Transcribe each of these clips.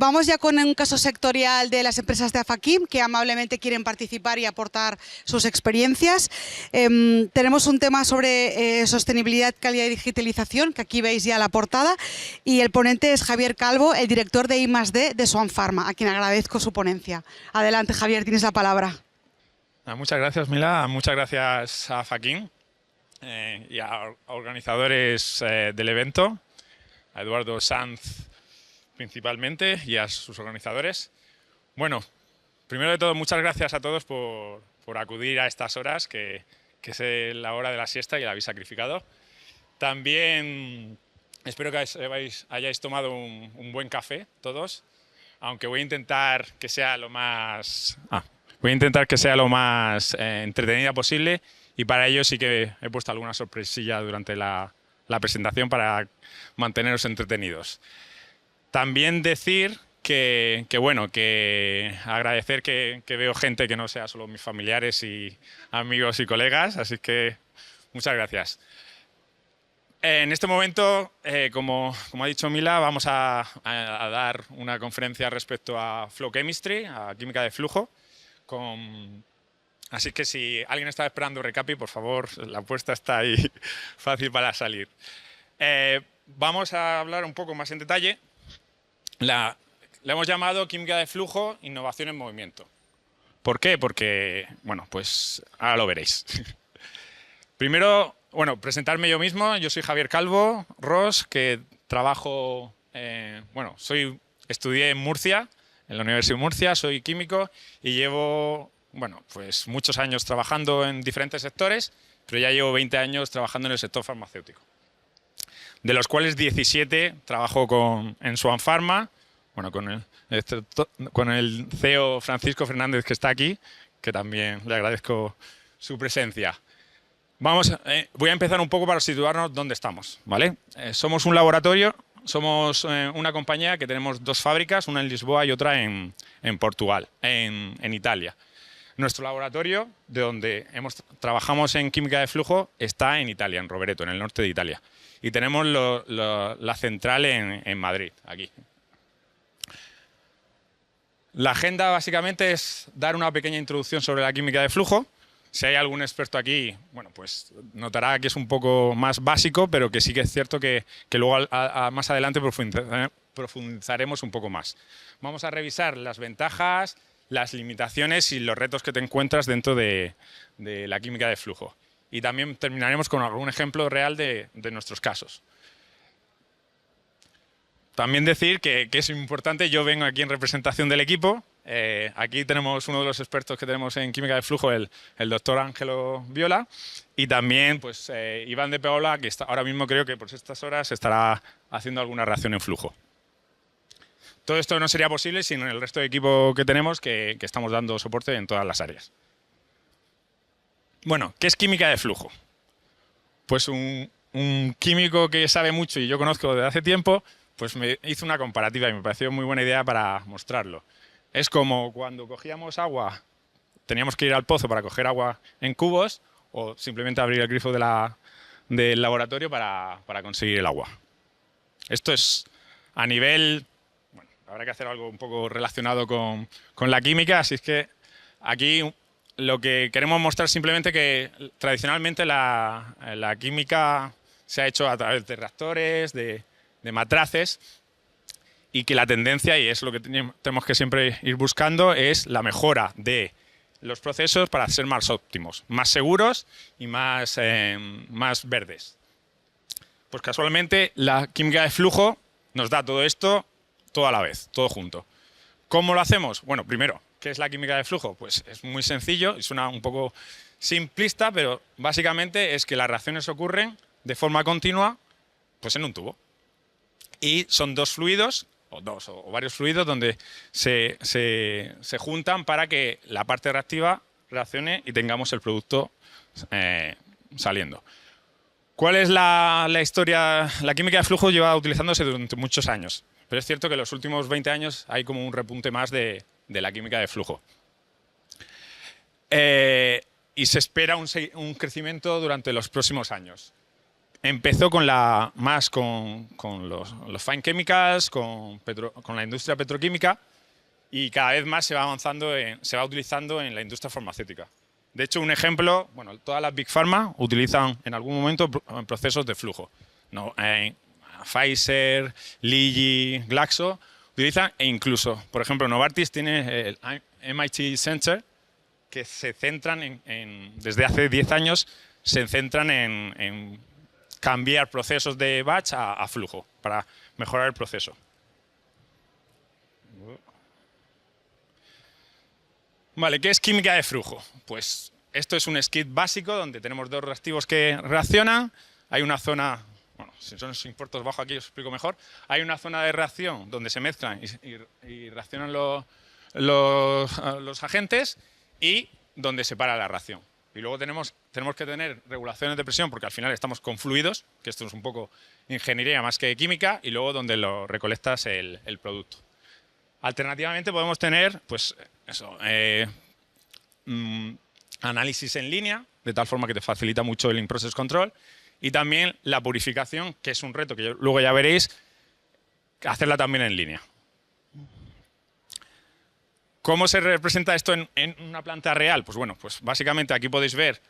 Vamos ya con un caso sectorial de las empresas de Afakim que amablemente quieren participar y aportar sus experiencias. Tenemos un tema sobre sostenibilidad, calidad y digitalización, que aquí veis ya la portada, y el ponente es Javier Calvo, el director de I+D de Swan Pharma, a quien agradezco su ponencia. Adelante, Javier, tienes la palabra. Muchas gracias, Mila. Muchas gracias a Afakim y a organizadores del evento, a Eduardo Sanz principalmente y a sus organizadores. Bueno, primero de todo, muchas gracias a todos por acudir a estas horas, que es la hora de la siesta y la habéis sacrificado. También espero que hayáis tomado un buen café todos, aunque voy a intentar que sea lo más... entretenida posible, y para ello sí que he puesto alguna sorpresilla durante la presentación para manteneros entretenidos. También decir que agradecer que veo gente que no sea solo mis familiares y amigos y colegas, así que muchas gracias. En este momento, como ha dicho Mila, vamos a dar una conferencia respecto a Flow Chemistry, a química de flujo. Así que si alguien está esperando Recapi, por favor, la apuesta está ahí fácil para salir. Vamos a hablar un poco más en detalle. La hemos llamado química de flujo, innovación en movimiento. ¿Por qué? Porque, bueno, pues ahora lo veréis. Primero, presentarme yo mismo. Yo soy Javier Calvo Ros, que trabajo, estudié en Murcia, en la Universidad de Murcia, soy químico y llevo, pues muchos años trabajando en diferentes sectores, pero ya llevo 20 años trabajando en el sector farmacéutico, de los cuales 17 trabajo en Swan Pharma, con el CEO Francisco Fernández, que está aquí, que también le agradezco su presencia. Voy a empezar un poco para situarnos dónde estamos, ¿vale? Somos un laboratorio, somos una compañía que tenemos dos fábricas, una en Lisboa y otra en Portugal, en Italia. Nuestro laboratorio, de donde trabajamos en química de flujo, está en Italia, en Rovereto, en el norte de Italia. Y tenemos la central en Madrid, aquí. La agenda básicamente es dar una pequeña introducción sobre la química de flujo. Si hay algún experto aquí, pues notará que es un poco más básico, pero que sí que es cierto que luego más adelante profundizaremos un poco más. Vamos a revisar las ventajas, las limitaciones y los retos que te encuentras dentro de la química de flujo. Y también terminaremos con algún ejemplo real de nuestros casos. También decir que es importante, yo vengo aquí en representación del equipo. Aquí tenemos uno de los expertos que tenemos en química de flujo, el doctor Ángelo Viola, y también pues, Iván de Paola, que ahora mismo creo que por estas horas estará haciendo alguna reacción en flujo. Todo esto no sería posible sin el resto de equipo que tenemos, que estamos dando soporte en todas las áreas. Bueno, ¿qué es química de flujo? Pues un químico que sabe mucho y yo conozco desde hace tiempo, pues me hizo una comparativa y me pareció muy buena idea para mostrarlo. Es como cuando cogíamos agua, teníamos que ir al pozo para coger agua en cubos o simplemente abrir el grifo del laboratorio para conseguir el agua. Esto es a nivel... habrá que hacer algo un poco relacionado con la química, así es que aquí lo que queremos mostrar simplemente que tradicionalmente la química se ha hecho a través de reactores, de matraces, y que la tendencia, y es lo que tenemos que siempre ir buscando, es la mejora de los procesos para ser más óptimos, más seguros y más verdes. Pues casualmente la química de flujo nos da todo esto todo a la vez, todo junto. ¿Cómo lo hacemos? Bueno, primero, ¿qué es la química de flujo? Pues es muy sencillo, y suena un poco simplista, pero básicamente es que las reacciones ocurren de forma continua pues en un tubo. Y son dos fluidos, o varios fluidos, donde se juntan para que la parte reactiva reaccione y tengamos el producto saliendo. ¿Cuál es la historia? La química de flujo lleva utilizándose durante muchos años, pero es cierto que en los últimos 20 años hay como un repunte más de la química de flujo. Y se espera un crecimiento durante los próximos años. empezó con los fine chemicals, con la industria petroquímica, y cada vez más se va avanzando, se va utilizando en la industria farmacéutica. De hecho, un ejemplo, bueno, todas las Big Pharma utilizan en algún momento procesos de flujo. No, Pfizer, Lilly, Glaxo utilizan, e incluso, por ejemplo, Novartis tiene el MIT Center, que se centran desde hace 10 años, se centran en cambiar procesos de batch a flujo para mejorar el proceso. Vale, ¿qué es química de flujo? Pues esto es un skid básico donde tenemos dos reactivos que reaccionan. Hay una zona, bueno, si son los importos bajos aquí os explico mejor. Hay una zona de reacción donde se mezclan y reaccionan los agentes y donde se para la reacción. Y luego tenemos que tener regulaciones de presión porque al final estamos con fluidos, que esto es un poco ingeniería más que química, y luego donde lo recolectas el producto. Alternativamente podemos tener, pues eso, análisis en línea, de tal forma que te facilita mucho el in-process control, y también la purificación, que es un reto que luego ya veréis, hacerla también en línea. ¿Cómo se representa esto en una planta real? Pues bueno, pues básicamente aquí podéis ver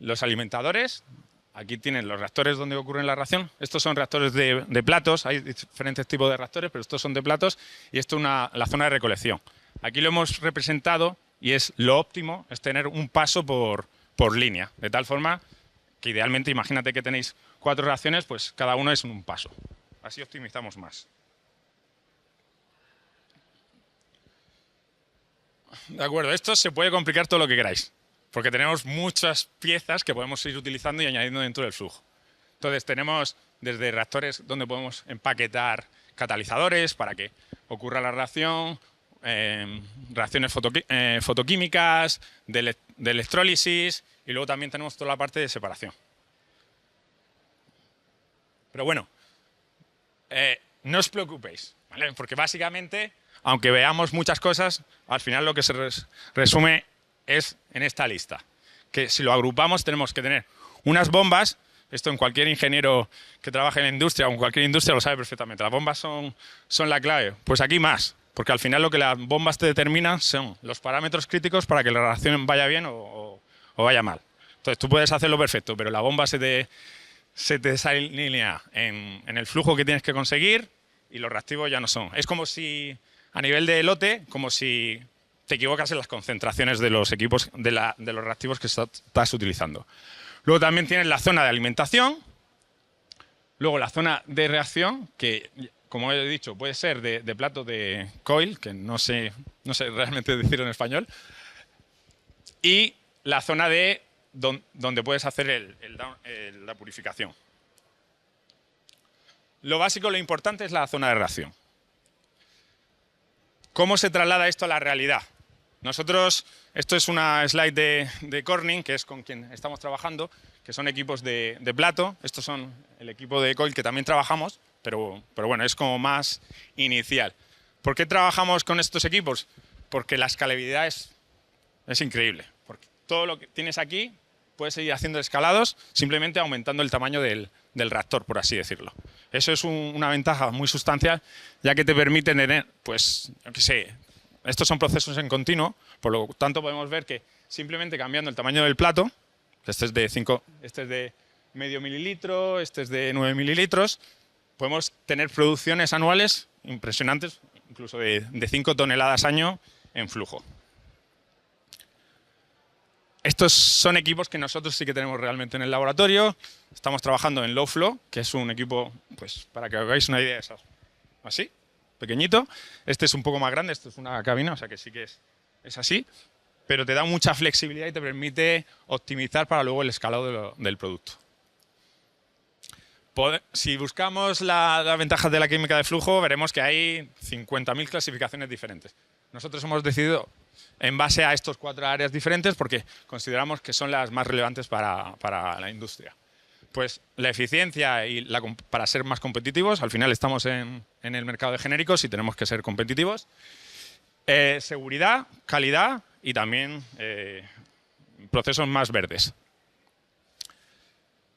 los alimentadores. Aquí tienen los reactores donde ocurre la reacción. Estos son reactores de platos. Hay diferentes tipos de reactores, pero estos son de platos. Y esto es la zona de recolección. Aquí lo hemos representado y es lo óptimo, es tener un paso por línea. De tal forma que idealmente, imagínate que tenéis 4 reacciones, pues cada uno es un paso. Así optimizamos más. De acuerdo, esto se puede complicar todo lo que queráis, porque tenemos muchas piezas que podemos ir utilizando y añadiendo dentro del flujo. Entonces tenemos desde reactores donde podemos empaquetar catalizadores para que ocurra la reacción, reacciones fotoquímicas, de electrólisis, y luego también tenemos toda la parte de separación. Pero bueno, no os preocupéis, ¿vale? Porque básicamente, aunque veamos muchas cosas, al final lo que se resume es en esta lista. Que si lo agrupamos tenemos que tener unas bombas, esto en cualquier ingeniero que trabaje en la industria o en cualquier industria lo sabe perfectamente, las bombas son la clave. Pues aquí más, porque al final lo que las bombas te determinan son los parámetros críticos para que la reacción vaya bien o vaya mal. Entonces tú puedes hacerlo perfecto, pero la bomba se te desalinea en el flujo que tienes que conseguir y los reactivos ya no son. Es como si, a nivel de lote, como si te equivocas en las concentraciones de los equipos, de los reactivos que estás utilizando. Luego también tienes la zona de alimentación, luego la zona de reacción, que como he dicho puede ser de plato de coil, que no sé realmente decirlo en español, y la zona de donde puedes hacer la purificación. Lo básico, lo importante es la zona de reacción. ¿Cómo se traslada esto a la realidad? Nosotros, esto es una slide de Corning, que es con quien estamos trabajando, que son equipos de plato. Estos son el equipo de coil que también trabajamos, pero bueno, es como más inicial. ¿Por qué trabajamos con estos equipos? Porque la escalabilidad es increíble. Porque todo lo que tienes aquí puedes seguir haciendo escalados simplemente aumentando el tamaño del reactor, por así decirlo. Eso es una ventaja muy sustancial, ya que te permite tener, pues, yo qué sé, estos son procesos en continuo, por lo tanto podemos ver que simplemente cambiando el tamaño del plato, este es de medio mililitro, este es de 9 mililitros, podemos tener producciones anuales impresionantes, incluso de 5 toneladas año en flujo. Estos son equipos que nosotros sí que tenemos realmente en el laboratorio. Estamos trabajando en Low Flow, que es un equipo, pues para que os hagáis una idea, así, pequeñito. Este es un poco más grande, esto es una cabina, o sea que sí que es así, pero te da mucha flexibilidad y te permite optimizar para luego el escalado del producto. Si buscamos las ventajas de la química de flujo, veremos que hay 50.000 clasificaciones diferentes. Nosotros hemos decidido en base a estos 4 áreas diferentes porque consideramos que son las más relevantes para la industria. Pues la eficiencia y para ser más competitivos, al final estamos en el mercado de genéricos y tenemos que ser competitivos. Seguridad, calidad y también procesos más verdes.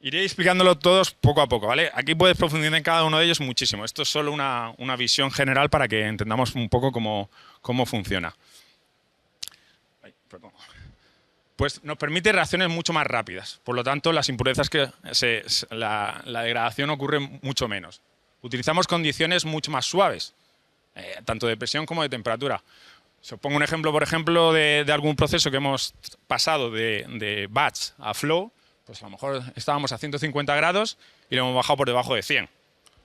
Iré explicándolo todos poco a poco, ¿vale? Aquí puedes profundizar en cada uno de ellos muchísimo. Esto es solo una visión general para que entendamos un poco cómo funciona. Ay, perdón. Pues nos permite reacciones mucho más rápidas. Por lo tanto, las impurezas la degradación ocurre mucho menos. Utilizamos condiciones mucho más suaves, tanto de presión como de temperatura. Si os pongo un ejemplo, por ejemplo, de algún proceso que hemos pasado de batch a flow, pues a lo mejor estábamos a 150 grados y lo hemos bajado por debajo de 100.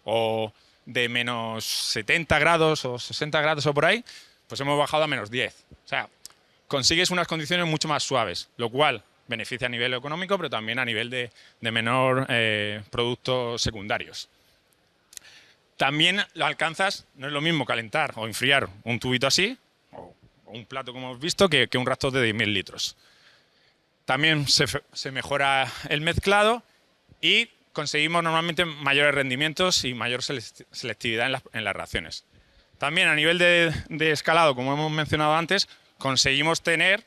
O de menos 70 grados o 60 grados o por ahí, pues hemos bajado a menos 10. O sea, consigues unas condiciones mucho más suaves, lo cual beneficia a nivel económico, pero también a nivel de menor productos secundarios. También lo alcanzas, no es lo mismo calentar o enfriar un tubito así, o un plato como hemos visto, que un reactor de 10.000 litros. También se mejora el mezclado y conseguimos normalmente mayores rendimientos y mayor selectividad en las reacciones. También a nivel de escalado, como hemos mencionado antes, conseguimos tener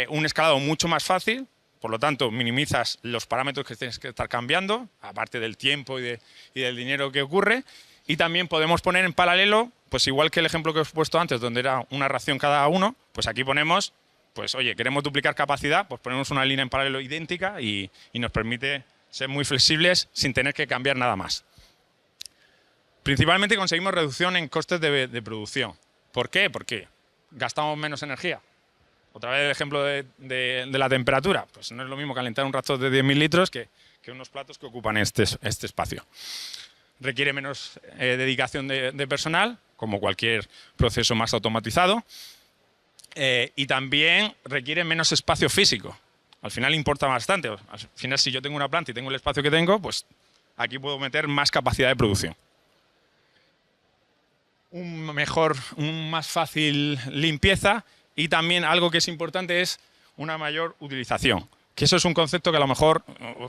un escalado mucho más fácil, por lo tanto minimizas los parámetros que tienes que estar cambiando, aparte del tiempo y del dinero que ocurre, y también podemos poner en paralelo, pues igual que el ejemplo que os he puesto antes, donde era una reacción cada uno, pues aquí ponemos, pues oye, queremos duplicar capacidad, pues ponemos una línea en paralelo idéntica y nos permite ser muy flexibles sin tener que cambiar nada más. Principalmente conseguimos reducción en costes de producción. ¿Por qué? Porque gastamos menos energía. Otra vez el ejemplo de la temperatura. Pues no es lo mismo calentar un reactor de 10.000 litros que unos platos que ocupan este espacio. Requiere menos dedicación de personal, como cualquier proceso más automatizado. Y también requiere menos espacio físico. Al final importa bastante. Al final, si yo tengo una planta y tengo el espacio que tengo, pues aquí puedo meter más capacidad de producción. Un más fácil limpieza y también algo que es importante es una mayor utilización. Que eso es un concepto que a lo mejor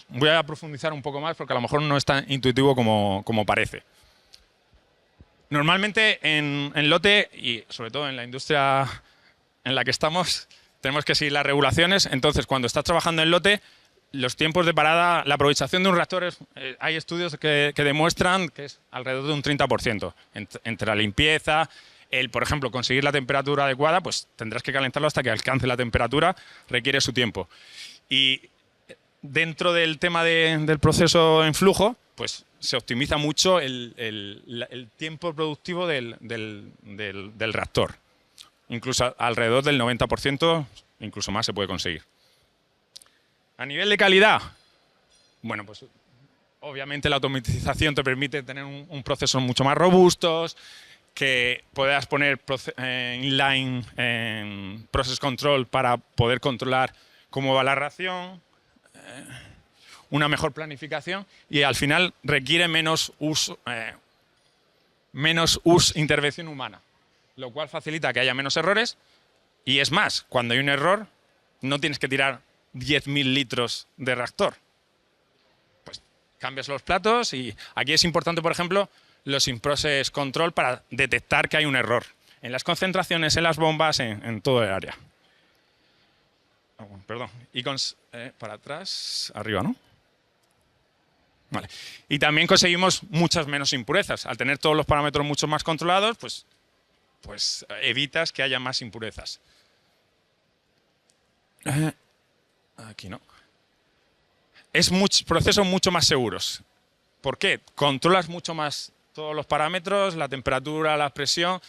voy a profundizar un poco más porque a lo mejor no es tan intuitivo como parece. Normalmente en lote y sobre todo en la industria en la que estamos tenemos que seguir las regulaciones. Entonces, cuando estás trabajando en lote, los tiempos de parada, la aprovechación de un reactor, hay estudios que demuestran que es alrededor de un 30%. Entre la limpieza, por ejemplo, conseguir la temperatura adecuada, pues tendrás que calentarlo hasta que alcance la temperatura, requiere su tiempo. Y dentro del tema del proceso en flujo, pues se optimiza mucho el tiempo productivo del reactor. Incluso alrededor del 90%, incluso más se puede conseguir. A nivel de calidad, bueno, pues obviamente la automatización te permite tener un proceso mucho más robustos, que puedas poner inline en process control para poder controlar cómo va la reacción, una mejor planificación y al final requiere menos intervención humana, lo cual facilita que haya menos errores y es más, cuando hay un error no tienes que tirar 10.000 litros de reactor. Pues cambias los platos y aquí es importante, por ejemplo, los in-process control para detectar que hay un error en las concentraciones, en las bombas, en todo el área. Perdón. Y para atrás, arriba, ¿no? Vale. Y también conseguimos muchas menos impurezas. Al tener todos los parámetros mucho más controlados, pues evitas que haya más impurezas. Aquí no. Es procesos mucho más seguros. ¿Por qué? Controlas mucho más todos los parámetros, la temperatura, la presión,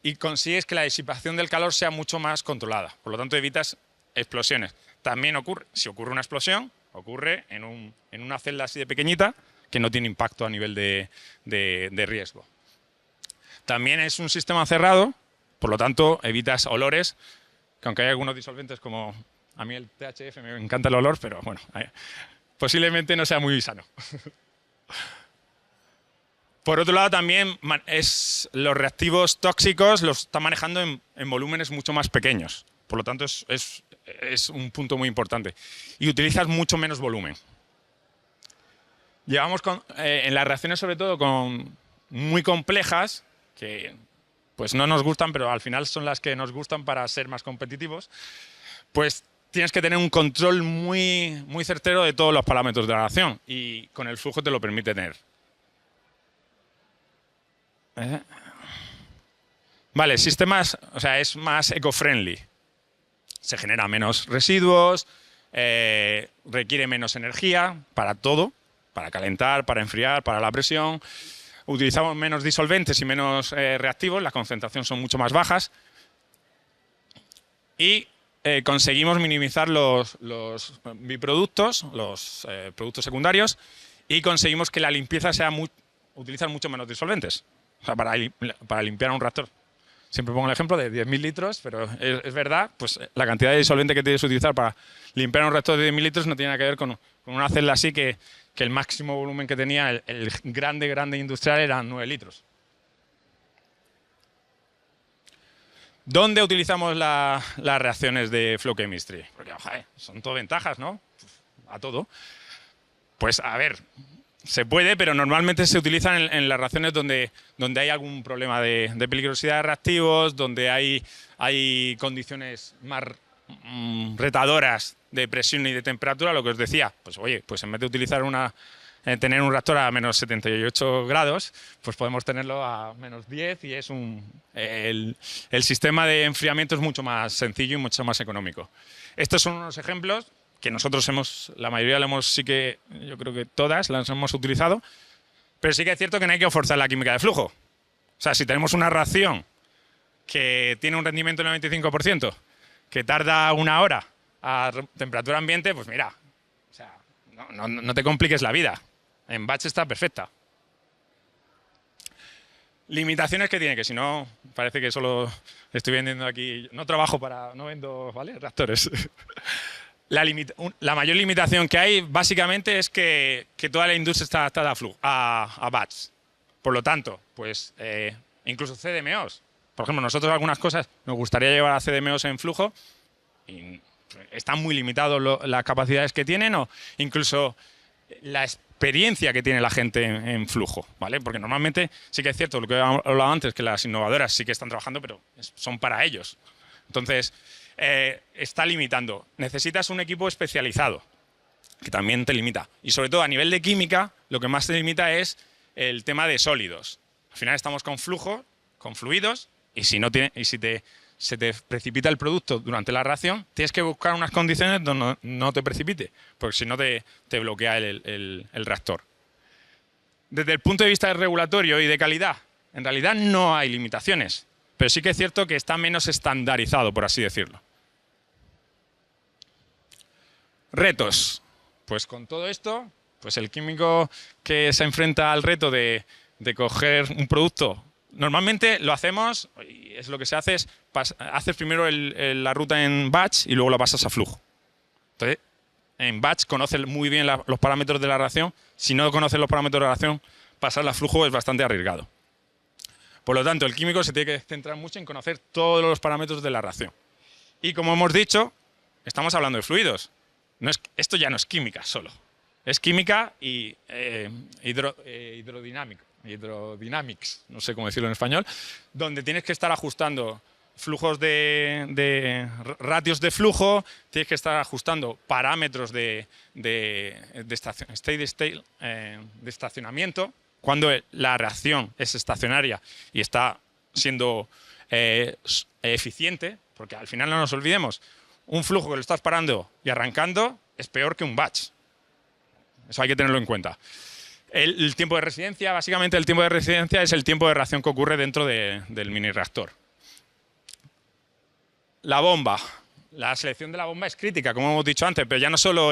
y consigues que la disipación del calor sea mucho más controlada. Por lo tanto, evitas explosiones. También ocurre, si ocurre una explosión, ocurre en una celda así de pequeñita que no tiene impacto a nivel de riesgo. También es un sistema cerrado, por lo tanto, evitas olores, que aunque hay algunos disolventes como a mí el THF me encanta el olor, pero bueno, posiblemente no sea muy sano. Por otro lado, también los reactivos tóxicos los está manejando en volúmenes mucho más pequeños. Por lo tanto, es un punto muy importante. Y utilizas mucho menos volumen. Llevamos en las reacciones, sobre todo, muy complejas, que pues no nos gustan, pero al final son las que nos gustan para ser más competitivos, pues tienes que tener un control muy, muy certero de todos los parámetros de la reacción y con el flujo te lo permite tener. Vale, sistemas, o sea, es más eco-friendly. Se generan menos residuos, requiere menos energía para todo, para calentar, para enfriar, para la presión. Utilizamos menos disolventes y menos reactivos, las concentraciones son mucho más bajas. Y conseguimos minimizar los biproductos, los productos secundarios, y conseguimos que la limpieza sea utilizar mucho menos disolventes, o sea, para limpiar un reactor. Siempre pongo el ejemplo de 10.000 litros, pero es verdad, pues la cantidad de disolvente que tienes que utilizar para limpiar un reactor de 10.000 litros no tiene nada que ver con una celda así que el máximo volumen que tenía el grande industrial eran 9 litros. ¿Dónde utilizamos las reacciones de flow chemistry? Porque, joder, son todo ventajas, ¿no? A todo. Pues, a ver, se puede, pero normalmente se utilizan en las reacciones donde hay algún problema de peligrosidad de reactivos, donde hay condiciones más retadoras de presión y de temperatura, lo que os decía. Pues, oye, pues en vez de utilizar tener un reactor a menos 78 grados, pues podemos tenerlo a menos 10 y es el sistema de enfriamiento es mucho más sencillo y mucho más económico. Estos son unos ejemplos que nosotros la mayoría sí que, yo creo que todas las hemos utilizado, pero sí que es cierto que no hay que forzar la química de flujo. O sea, si tenemos una reacción que tiene un rendimiento del 95%, que tarda 1 hora a temperatura ambiente, pues mira, o sea, no te compliques la vida. En batch está perfecta. Limitaciones que tiene, que si no, parece que solo estoy vendiendo aquí. No vendo, ¿vale? Reactores. La mayor limitación que hay, básicamente, es que toda la industria está adaptada a batch. Por lo tanto, pues incluso CDMOs. Por ejemplo, nosotros algunas cosas nos gustaría llevar a CDMOs en flujo y están muy limitados las capacidades que tienen o incluso la experiencia que tiene la gente en flujo, ¿vale? Porque normalmente sí que es cierto lo que he hablado antes, que las innovadoras sí que están trabajando, pero son para ellos. Entonces, está limitando. Necesitas un equipo especializado, que también te limita. Y sobre todo a nivel de química, lo que más te limita es el tema de sólidos. Al final estamos con flujo, con fluidos, y si se te precipita el producto durante la reacción, tienes que buscar unas condiciones donde no te precipite, porque si no te bloquea el reactor. Desde el punto de vista regulatorio y de calidad, en realidad no hay limitaciones, pero sí que es cierto que está menos estandarizado, por así decirlo. Retos. Pues con todo esto, pues el químico que se enfrenta al reto de coger un producto. Normalmente lo hacemos, y es lo que se hace, es haces primero la ruta en batch y luego la pasas a flujo. Entonces, en batch conoces muy bien los parámetros de la reacción. Si no conoces los parámetros de la reacción, pasarla a flujo es bastante arriesgado. Por lo tanto, el químico se tiene que centrar mucho en conocer todos los parámetros de la reacción. Y como hemos dicho, estamos hablando de fluidos. Esto ya no es química solo. Es química y hidrodynamics, no sé cómo decirlo en español, donde tienes que estar ajustando flujos de ratios de flujo, tienes que estar ajustando parámetros de estacionamiento, cuando la reacción es estacionaria y está siendo eficiente, porque al final no nos olvidemos, un flujo que lo estás parando y arrancando es peor que un batch. Eso hay que tenerlo en cuenta. El tiempo de residencia, básicamente el tiempo de residencia es el tiempo de reacción que ocurre dentro del mini reactor. La bomba. La selección de la bomba es crítica, como hemos dicho antes, pero ya no solo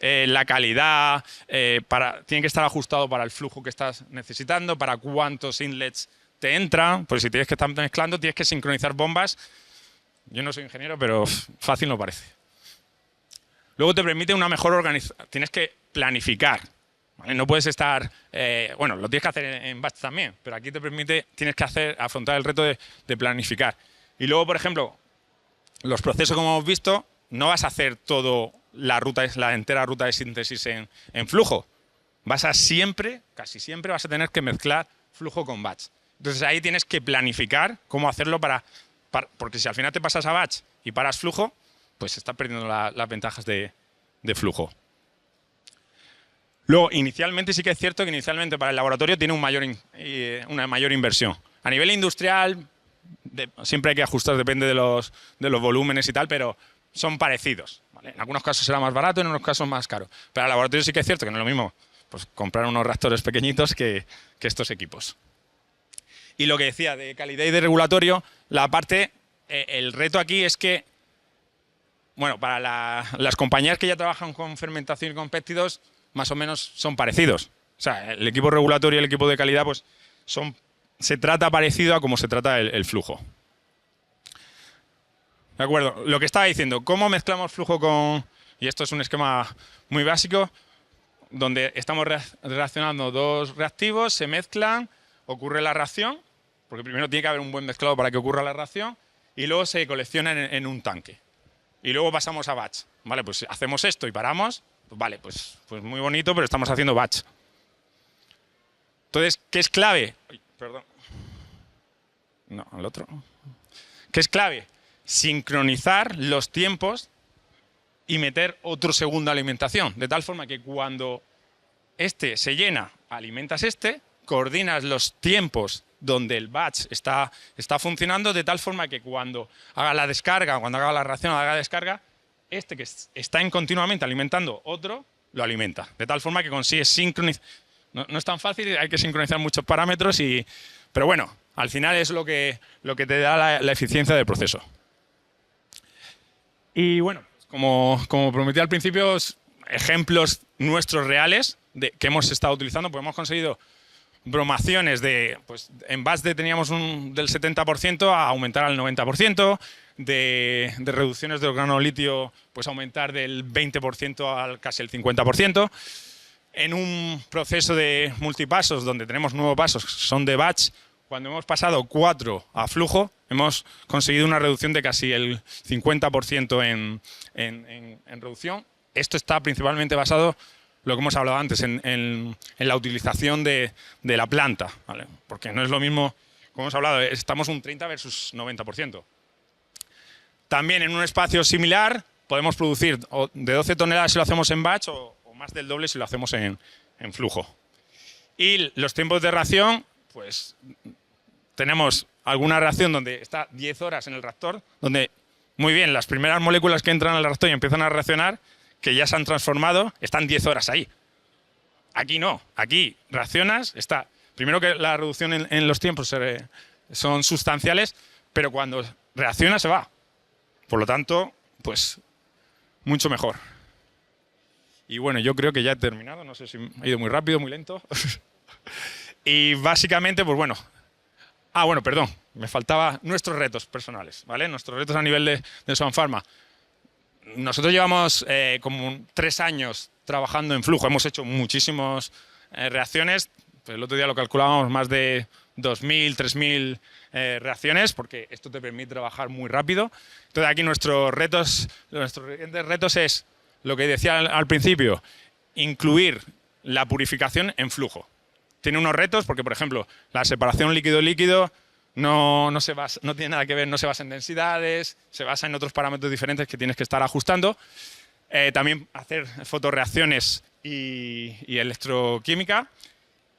la calidad, tiene que estar ajustado para el flujo que estás necesitando, para cuántos inlets te entran, pues si tienes que estar mezclando, tienes que sincronizar bombas. Yo no soy ingeniero, pero fácil no parece. Luego te permite una mejor organización, tienes que planificar. ¿Vale? No puedes estar, bueno, lo tienes que hacer en batch también, pero aquí tienes que afrontar el reto de planificar. Y luego, por ejemplo, los procesos, como hemos visto, no vas a hacer todo la entera ruta de síntesis en flujo. Casi siempre vas a tener que mezclar flujo con batch. Entonces ahí tienes que planificar cómo hacerlo porque si al final te pasas a batch y paras flujo, pues se están perdiendo las ventajas de flujo. Luego, inicialmente sí que es cierto que inicialmente para el laboratorio tiene una mayor inversión. A nivel industrial, siempre hay que ajustar, depende de los volúmenes y tal, pero son parecidos, ¿vale? En algunos casos será más barato, en otros casos más caro. Pero al laboratorio sí que es cierto que no es lo mismo pues, comprar unos reactores pequeñitos que estos equipos. Y lo que decía de calidad y de regulatorio, el reto aquí es que, bueno, para las compañías que ya trabajan con fermentación y con péptidos, más o menos son parecidos. O sea, el equipo regulatorio y el equipo de calidad, pues se trata parecido a cómo se trata el flujo. De acuerdo, lo que estaba diciendo, ¿cómo mezclamos flujo con...? Y esto es un esquema muy básico, donde estamos reaccionando dos reactivos, se mezclan, ocurre la reacción, porque primero tiene que haber un buen mezclado para que ocurra la reacción, y luego se colecciona en un tanque. Y luego pasamos a batch. Vale, pues hacemos esto y paramos. Pues vale, pues muy bonito, pero estamos haciendo batch. Entonces, ¿qué es clave? Uy, perdón. No, al otro. ¿Qué es clave? Sincronizar los tiempos y meter otro segundo de alimentación. De tal forma que cuando este se llena, alimentas coordinas los tiempos donde el batch está funcionando, de tal forma que cuando haga la descarga, cuando haga la reacción, haga la descarga, que está continuamente alimentando otro, lo alimenta. De tal forma que consigues sincronizar. No es tan fácil, hay que sincronizar muchos parámetros, pero bueno, al final es lo que te da la eficiencia del proceso. Y bueno, como prometí al principio, ejemplos nuestros reales que hemos estado utilizando, pues hemos conseguido bromaciones en batch teníamos del 70% a aumentar al 90%, de reducciones de organolitio pues aumentar del 20% al casi el 50%. En un proceso de multipasos donde tenemos 9 pasos, son de batch, cuando hemos pasado 4 a flujo, hemos conseguido una reducción de casi el 50% en reducción. Esto está principalmente basado, lo que hemos hablado antes, en la utilización de la planta, ¿vale? Porque no es lo mismo, como hemos hablado, estamos un 30 versus 90%. También en un espacio similar podemos producir de 12 toneladas si lo hacemos en batch o más del doble si lo hacemos en flujo. Y los tiempos de reacción, pues tenemos alguna reacción donde está 10 horas en el reactor, donde, muy bien, las primeras moléculas que entran al reactor y empiezan a reaccionar, que ya se han transformado, están 10 horas ahí. Aquí no, aquí reaccionas, primero que la reducción en los tiempos son sustanciales, pero cuando reacciona se va. Por lo tanto, pues mucho mejor. Y bueno, yo creo que ya he terminado, no sé si he ido muy rápido, muy lento. Y básicamente, pues bueno. Bueno, perdón, me faltaba nuestros retos personales, ¿vale? Nuestros retos a nivel de Swan Pharma. Nosotros llevamos como 3 años trabajando en flujo, hemos hecho muchísimas reacciones. El otro día lo calculábamos más de 2.000, 3.000 reacciones, porque esto te permite trabajar muy rápido. Entonces aquí nuestros siguientes retos es, lo que decía al principio, incluir la purificación en flujo. Tiene unos retos porque, por ejemplo, la separación líquido-líquido no tiene nada que ver, no se basa en densidades, se basa en otros parámetros diferentes que tienes que estar ajustando. También hacer fotorreacciones y electroquímica.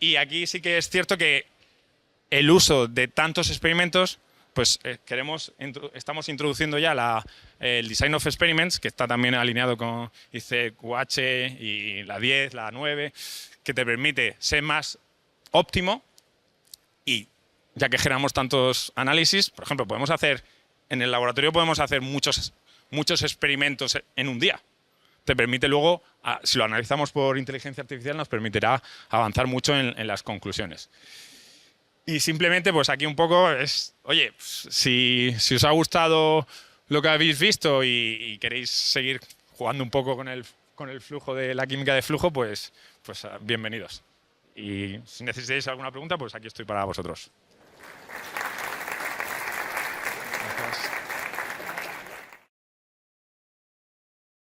Y aquí sí que es cierto que el uso de tantos experimentos, pues estamos introduciendo ya el Design of Experiments, que está también alineado con ICQH y la 10, la 9, que te permite ser más óptimo. Y ya que generamos tantos análisis, por ejemplo, en el laboratorio podemos hacer muchos experimentos en un día. Te permite luego, si lo analizamos por inteligencia artificial, nos permitirá avanzar mucho en las conclusiones. Y simplemente, pues aquí un poco es, oye, si os ha gustado lo que habéis visto y queréis seguir jugando un poco con el flujo de la química de flujo, pues bienvenidos. Y si necesitáis alguna pregunta, pues aquí estoy para vosotros.